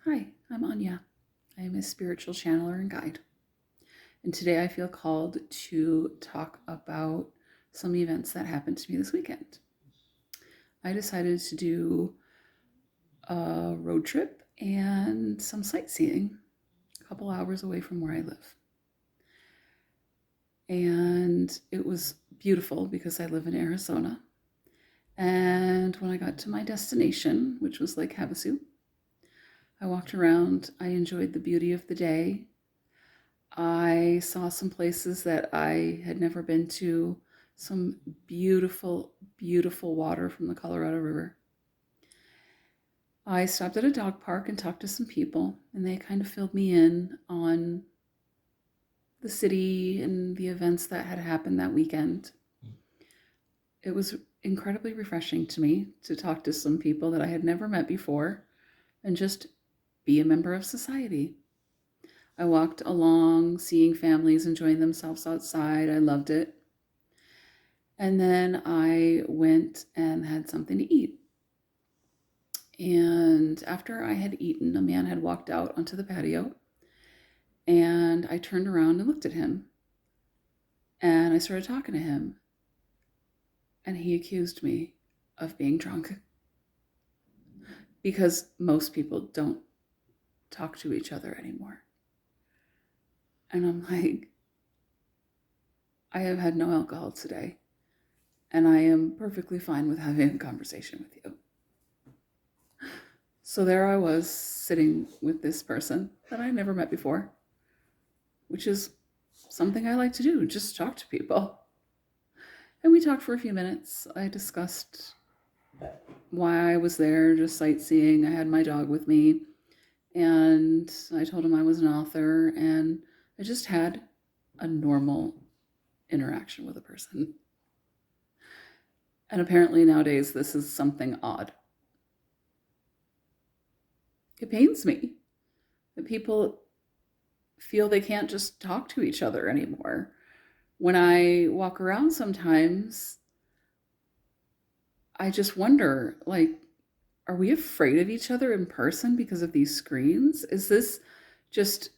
Hi, I'm Anya. I am a spiritual channeler and guide. And today I feel called to talk about some events that happened to me this weekend. I decided to do a road trip and some sightseeing a couple hours away from where I live. And it was beautiful because I live in Arizona. And when I got to my destination, which was Lake Havasu, I walked around. I enjoyed the beauty of the day. I saw some places that I had never been to, some beautiful, beautiful water from the Colorado River. I stopped at a dog park and talked to some people, and they kind of filled me in on the city and the events that had happened that weekend. It was incredibly refreshing to me to talk to some people that I had never met before and just be a member of society. I walked along, seeing families enjoying themselves outside. I loved it. And then I went and had something to eat. And after I had eaten, a man had walked out onto the patio, and I turned around and looked at him. And I started talking to him. And he accused me of being drunk because most people don't talk to each other anymore. And I'm like, I have had no alcohol today, and I am perfectly fine with having a conversation with you. So there I was sitting with this person that I never met before, which is something I like to do, just talk to people. And we talked for a few minutes. I discussed why I was there, just sightseeing. I had my dog with me, and I told him I was an author, and I just had a normal interaction with a person. And apparently nowadays this is something odd. It pains me that people feel they can't just talk to each other anymore. When I walk around sometimes, I just wonder, like, are we afraid of each other in person because of these screens? Is this just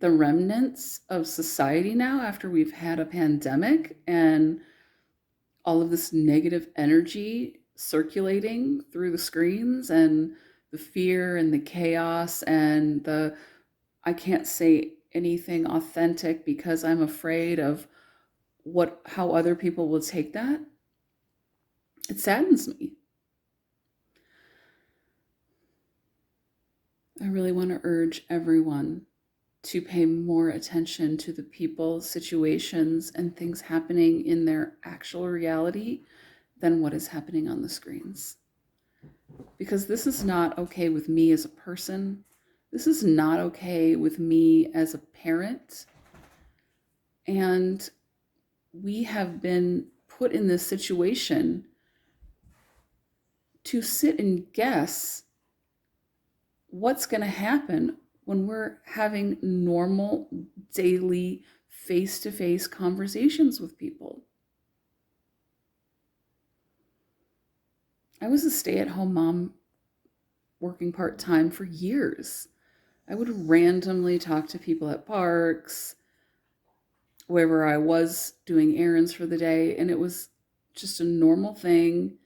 the remnants of society now after we've had a pandemic and all of this negative energy circulating through the screens and the fear and the chaos and the I can't say anything authentic because I'm afraid of how other people will take that? It saddens me. I really want to urge everyone to pay more attention to the people, situations, and things happening in their actual reality than what is happening on the screens. Because this is not okay with me as a person. This is not okay with me as a parent. And we have been put in this situation to sit and guess what's going to happen when we're having normal daily face-to-face conversations with people. I was a stay-at-home mom working part-time for years. I would randomly talk to people at parks, wherever I was doing errands for the day, and it was just a normal thing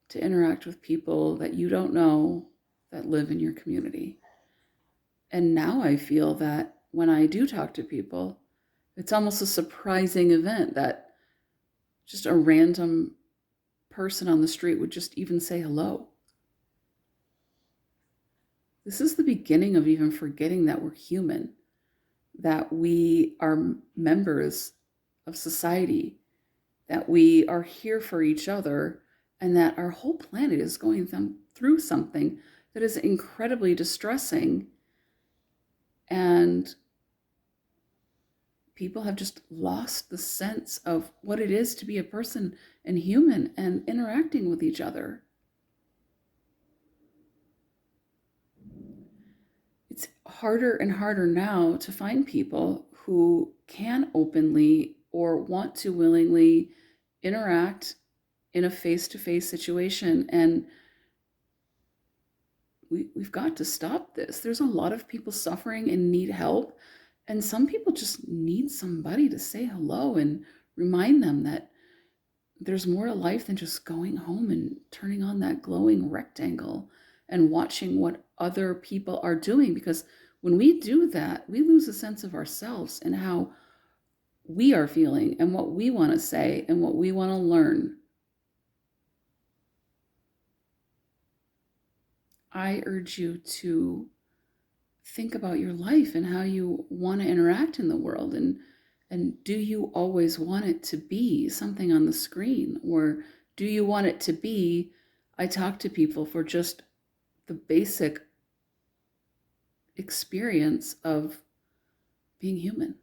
to interact with people that you don't know that live in your community. And now I feel that when I do talk to people, it's almost a surprising event that just a random person on the street would just even say hello. This is the beginning of even forgetting that we're human, that we are members of society, that we are here for each other, and that our whole planet is going through something that is incredibly distressing. And people have just lost the sense of what it is to be a person and human and interacting with each other. It's harder and harder now to find people who can openly or want to willingly interact in a face-to-face situation and we've got to stop this. There's a lot of people suffering and need help. And some people just need somebody to say hello and remind them that there's more to life than just going home and turning on that glowing rectangle and watching what other people are doing. Because when we do that, we lose a sense of ourselves and how we are feeling and what we want to say and what we want to learn. I urge you to think about your life and how you want to interact in the world, and do you always want it to be something on the screen, or do you want it to be I talk to people for just the basic experience of being human?